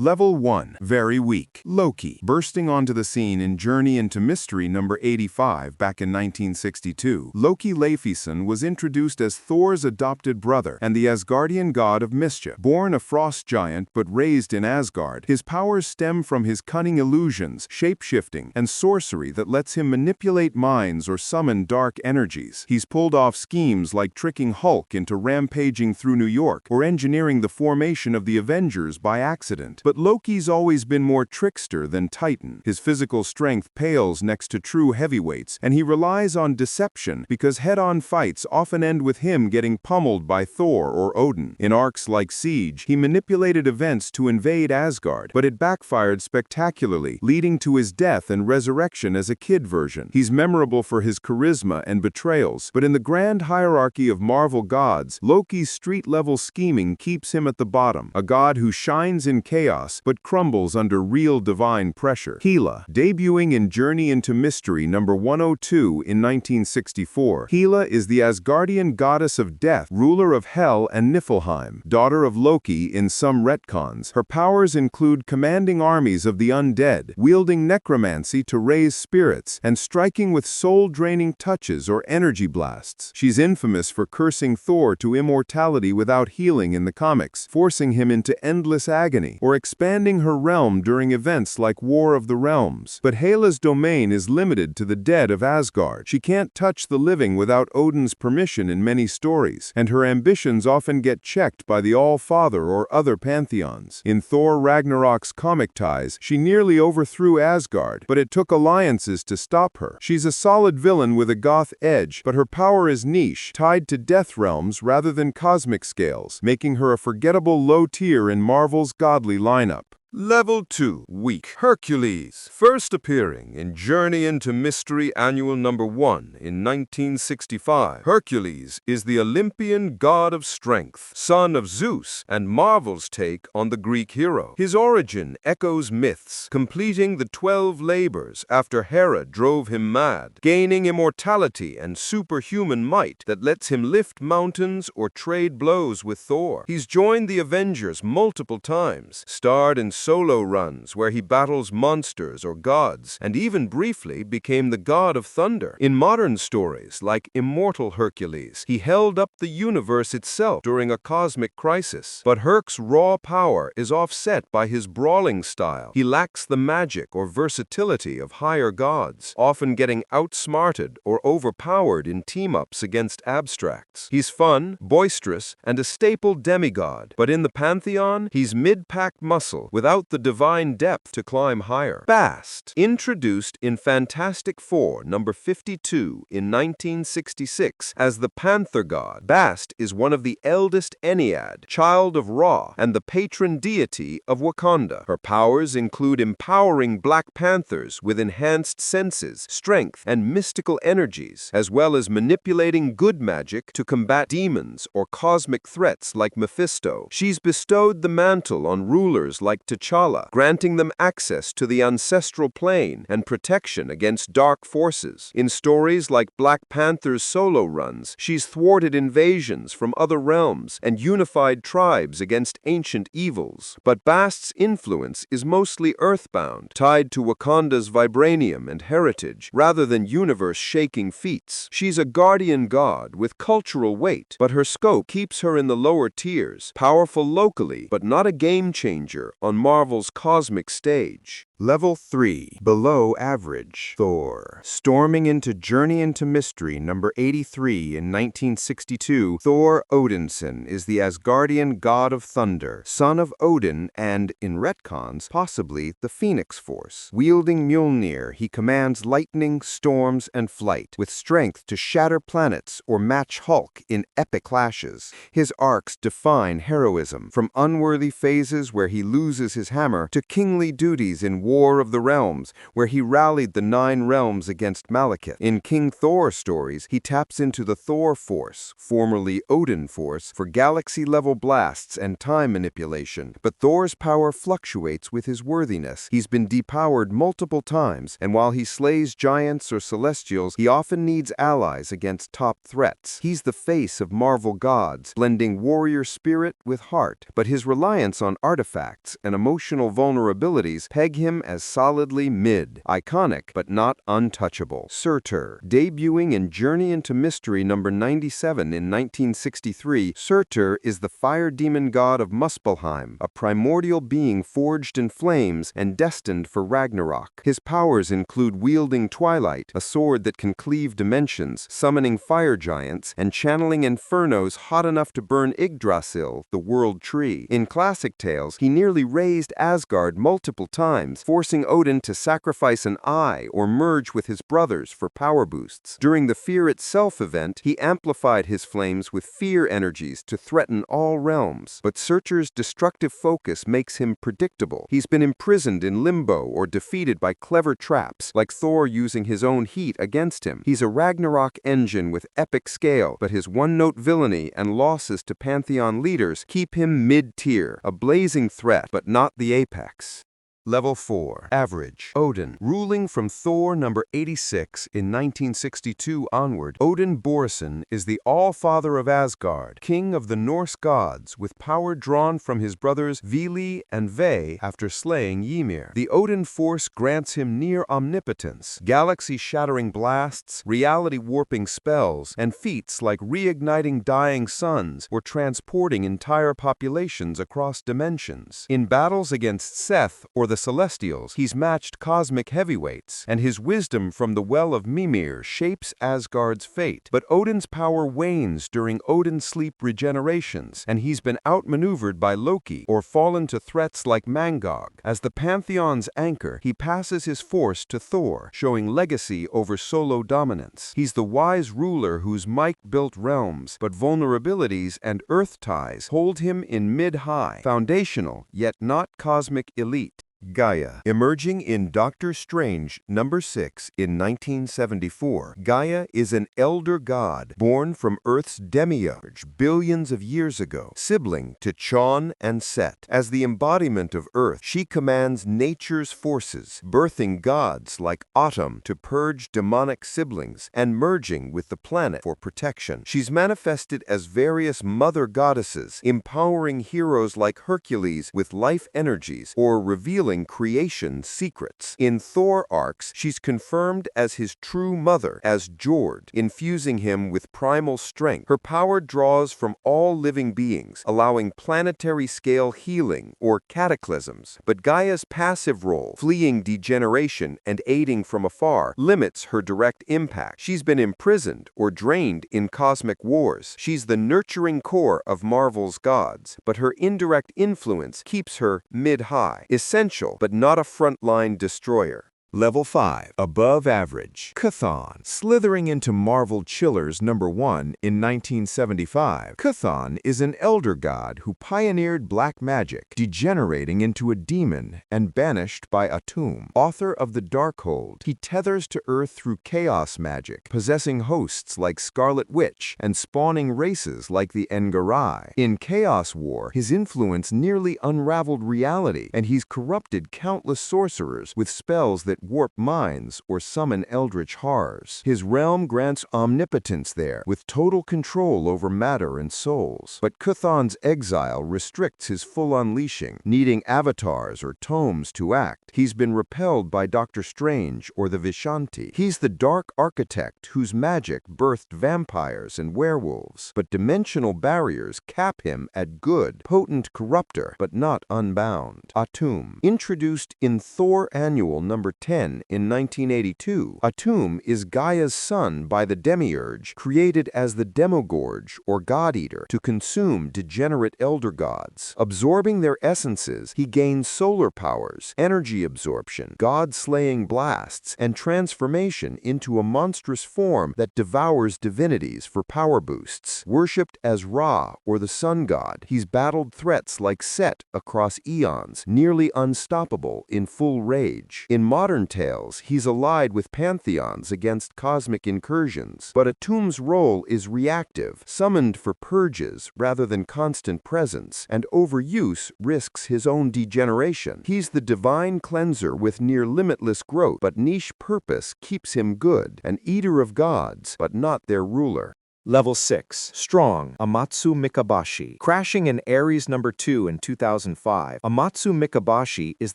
Level 1. Very weak. Loki. Bursting onto the scene in Journey into Mystery number 85 back in 1962, Loki Leifsson was introduced as Thor's adopted brother and the Asgardian god of mischief. Born a frost giant but raised in Asgard, his powers stem from his cunning illusions, shape-shifting, and sorcery that lets him manipulate minds or summon dark energies. He's pulled off schemes like tricking Hulk into rampaging through New York or engineering the formation of the Avengers by accident. But Loki's always been more trickster than Titan. His physical strength pales next to true heavyweights, and he relies on deception because head-on fights often end with him getting pummeled by Thor or Odin. In arcs like Siege, he manipulated events to invade Asgard, but it backfired spectacularly, leading to his death and resurrection as a kid version. He's memorable for his charisma and betrayals, but in the grand hierarchy of Marvel gods, Loki's street-level scheming keeps him at the bottom, a god who shines in chaos but crumbles under real divine pressure. Hela. Debuting in Journey into Mystery number 102 in 1964, Hela is the Asgardian goddess of death, ruler of Hell and Niflheim, daughter of Loki in some retcons. Her powers include commanding armies of the undead, wielding necromancy to raise spirits, and striking with soul-draining touches or energy blasts. She's infamous for cursing Thor to immortality without healing in the comics, forcing him into endless agony, or expanding her realm during events like War of the Realms. But Hela's domain is limited to the dead of Asgard. She can't touch the living without Odin's permission in many stories, and her ambitions often get checked by the All-Father or other pantheons. In Thor Ragnarok's comic ties, she nearly overthrew Asgard, but it took alliances to stop her. She's a solid villain with a goth edge, but her power is niche, tied to death realms rather than cosmic scales, making her a forgettable low tier in Marvel's godly lineup. Level 2. Weak. Hercules. First appearing in Journey into Mystery Annual number 1 in 1965, Hercules is the Olympian god of strength, son of Zeus, and Marvel's take on the Greek hero. His origin echoes myths, completing the 12 labors after Hera drove him mad, gaining immortality and superhuman might that lets him lift mountains or trade blows with Thor. He's joined the Avengers multiple times, starred in solo runs where he battles monsters or gods, and even briefly became the god of thunder. In modern stories like Immortal Hercules, he held up the universe itself during a cosmic crisis. But Herc's raw power is offset by his brawling style. He lacks the magic or versatility of higher gods, often getting outsmarted or overpowered in team-ups against abstracts. He's fun, boisterous, and a staple demigod, but in the pantheon, he's mid-packed muscle without the divine depth to climb higher. Bast. Introduced in Fantastic Four number 52 in 1966 as the Panther God, Bast is one of the eldest Ennead, child of Ra, and the patron deity of Wakanda. Her powers include empowering Black Panthers with enhanced senses, strength, and mystical energies, as well as manipulating good magic to combat demons or cosmic threats like Mephisto. She's bestowed the mantle on rulers like T'Challa, granting them access to the ancestral plane and protection against dark forces. In stories like Black Panther's solo runs, she's thwarted invasions from other realms and unified tribes against ancient evils. But Bast's influence is mostly earthbound, tied to Wakanda's vibranium and heritage, rather than universe-shaking feats. She's a guardian god with cultural weight, but her scope keeps her in the lower tiers, powerful locally, but not a game-changer on Marvel's cosmic stage. Level 3. Below average. Thor. Storming into Journey into Mystery number 83 in 1962, Thor Odinson is the Asgardian god of thunder, son of Odin and, in retcons, possibly the Phoenix Force. Wielding Mjolnir, he commands lightning, storms, and flight, with strength to shatter planets or match Hulk in epic clashes. His arcs define heroism, from unworthy phases where he loses his hammer to kingly duties in War of the Realms, where he rallied the 9 realms against Malekith. In King Thor stories, he taps into the Thor Force, formerly Odin Force, for galaxy-level blasts and time manipulation. But Thor's power fluctuates with his worthiness. He's been depowered multiple times, and while he slays giants or celestials, he often needs allies against top threats. He's the face of Marvel gods, blending warrior spirit with heart, but his reliance on artifacts and emotional emotional vulnerabilities peg him as solidly mid. Iconic, but not untouchable. Surtur. Debuting in Journey into Mystery number 97 in 1963, Surtur is the fire demon god of Muspelheim, a primordial being forged in flames and destined for Ragnarok. His powers include wielding Twilight, a sword that can cleave dimensions, summoning fire giants, and channeling infernos hot enough to burn Yggdrasil, the world tree. In classic tales, he nearly razed Asgard multiple times, forcing Odin to sacrifice an eye or merge with his brothers for power boosts. During the Fear Itself event, he amplified his flames with fear energies to threaten all realms. But Surtur's destructive focus makes him predictable. He's been imprisoned in limbo or defeated by clever traps, like Thor using his own heat against him. He's a Ragnarok engine with epic scale, but his one-note villainy and losses to Pantheon leaders keep him mid-tier, a blazing threat, but not the apex. Level 4. Average. Odin. Ruling from Thor number 86 in 1962 onward, Odin Borson is the All-Father of Asgard, king of the Norse gods, with power drawn from his brothers Vili and Ve after slaying Ymir. The Odin force grants him near omnipotence, galaxy-shattering blasts, reality-warping spells, and feats like reigniting dying suns or transporting entire populations across dimensions. In battles against Seth or the Celestials, he's matched cosmic heavyweights, and his wisdom from the Well of Mimir shapes Asgard's fate. But Odin's power wanes during Odin sleep regenerations, and he's been outmaneuvered by Loki or fallen to threats like Mangog. As the Pantheon's anchor, he passes his force to Thor, showing legacy over solo dominance. He's the wise ruler whose might built realms, but vulnerabilities and earth ties hold him in mid-high, foundational, yet not cosmic elite. Gaia. Emerging in Doctor Strange number 6 in 1974, Gaia is an elder god born from Earth's demiurge billions of years ago, sibling to Chthon and Set. As the embodiment of Earth, she commands nature's forces, birthing gods like Atum to purge demonic siblings and merging with the planet for protection. She's manifested as various mother goddesses, empowering heroes like Hercules with life energies or revealing creation secrets. In Thor arcs, she's confirmed as his true mother, as Jord, infusing him with primal strength. Her power draws from all living beings, allowing planetary-scale healing or cataclysms. But Gaia's passive role, fleeing degeneration and aiding from afar, limits her direct impact. She's been imprisoned or drained in cosmic wars. She's the nurturing core of Marvel's gods, but her indirect influence keeps her mid-high, essential but not a frontline destroyer. Level 5. Above average. Chthon. Slithering into Marvel Chillers number 1 in 1975, Chthon is an elder god who pioneered black magic, degenerating into a demon and banished by Atum, author of the Darkhold. He tethers to Earth through chaos magic, possessing hosts like Scarlet Witch and spawning races like the N'Garai. In Chaos War, his influence nearly unraveled reality, and he's corrupted countless sorcerers with spells that warp minds or summon eldritch horrors. His realm grants omnipotence there, with total control over matter and souls. But Chthon's exile restricts his full unleashing, needing avatars or tomes to act. He's been repelled by Doctor Strange or the Vishanti. He's the dark architect whose magic birthed vampires and werewolves. But dimensional barriers cap him at good, potent corruptor, but not unbound. Atum. Introduced in Thor Annual number 10 in 1982, Atum is Gaia's son by the Demiurge, created as the Demogorge or God-Eater to consume degenerate elder gods. Absorbing their essences, he gains solar powers, energy absorption, god-slaying blasts, and transformation into a monstrous form that devours divinities for power boosts. Worshipped as Ra or the sun god, he's battled threats like Set across eons, nearly unstoppable in full rage. In modern tales, he's allied with pantheons against cosmic incursions, but Atum's role is reactive, summoned for purges rather than constant presence, and overuse risks his own degeneration. He's the divine cleanser with near-limitless growth, but niche purpose keeps him good, an eater of gods, but not their ruler. Level 6. Strong, Amatsu-Mikaboshi. Crashing in Aries number 2 in 2005, Amatsu-Mikaboshi is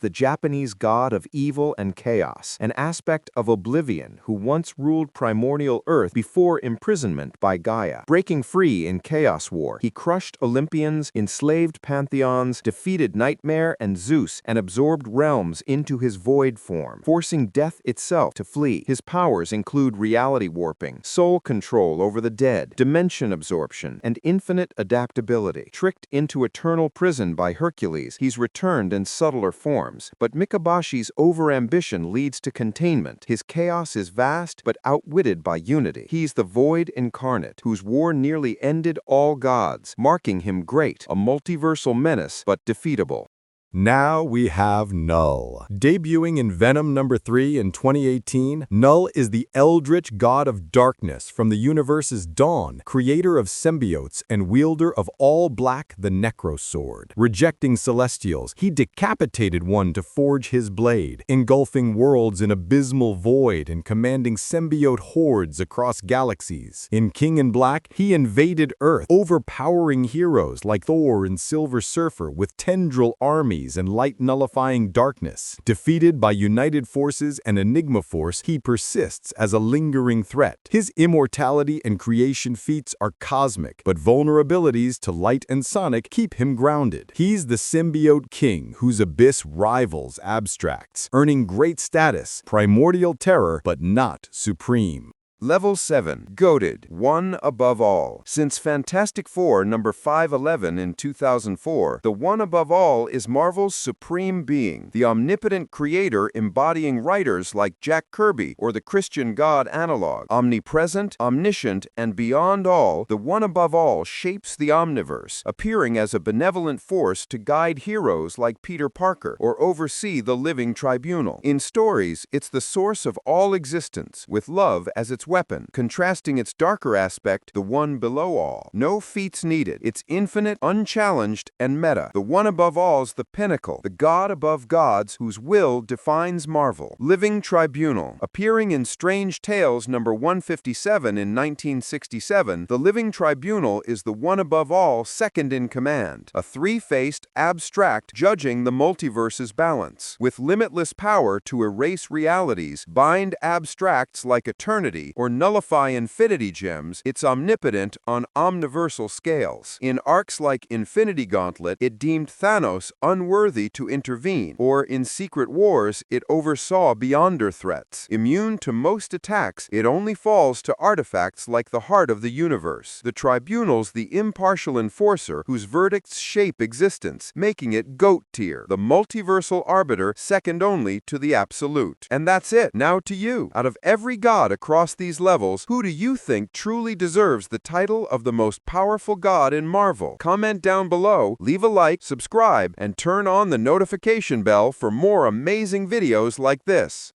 the Japanese god of evil and chaos, an aspect of oblivion who once ruled primordial Earth before imprisonment by Gaia. Breaking free in Chaos War, he crushed Olympians, enslaved pantheons, defeated Nightmare and Zeus, and absorbed realms into his void form, forcing death itself to flee. His powers include reality warping, soul control over the dead, dimension absorption, and infinite adaptability. Tricked into eternal prison by Hercules, he's returned in subtler forms, but Mkabashi's overambition leads to containment. His chaos is vast, but outwitted by unity. He's the void incarnate, whose war nearly ended all gods, marking him great, a multiversal menace, but defeatable. Now we have Knull. Debuting in Venom number 3 in 2018, Knull is the eldritch god of darkness from the universe's dawn, creator of symbiotes and wielder of all black the Necrosword. Rejecting celestials, he decapitated one to forge his blade, engulfing worlds in abysmal void and commanding symbiote hordes across galaxies. In King in Black, he invaded Earth, overpowering heroes like Thor and Silver Surfer with tendril armies and light-nullifying darkness. Defeated by United Forces and Enigma Force, he persists as a lingering threat. His immortality and creation feats are cosmic, but vulnerabilities to Light and Sonic keep him grounded. He's the symbiote king whose abyss rivals abstracts, earning great status, primordial terror, but not supreme. Level 7. Goated. One above all. Since Fantastic Four number 511 in 2004, the one above all is Marvel's supreme being, the omnipotent creator embodying writers like Jack Kirby or the Christian God analog. Omnipresent, omniscient, and beyond all, the one above all shapes the omniverse, appearing as a benevolent force to guide heroes like Peter Parker or oversee the Living Tribunal. In stories, it's the source of all existence, with love as its weapon, contrasting its darker aspect, the one below all. No feats needed. It's infinite, unchallenged, and meta. The one above all's the pinnacle, the god above gods whose will defines Marvel. Living Tribunal. Appearing in Strange Tales number 157 in 1967, the Living Tribunal is the one above all second in command, a three-faced, abstract judging the multiverse's balance. With limitless power to erase realities, bind abstracts like eternity, or nullify infinity gems, it's omnipotent on omniversal scales. In arcs like Infinity Gauntlet, it deemed Thanos unworthy to intervene, or in Secret Wars, it oversaw Beyonder threats. Immune to most attacks, it only falls to artifacts like the heart of the universe. The Tribunal's the impartial enforcer whose verdicts shape existence, making it GOAT tier, the multiversal arbiter second only to the absolute. And that's it. Now to you. Out of every god across these levels, who do you think truly deserves the title of the most powerful god in Marvel? Comment down below, leave a like, subscribe, and turn on the notification bell for more amazing videos like this.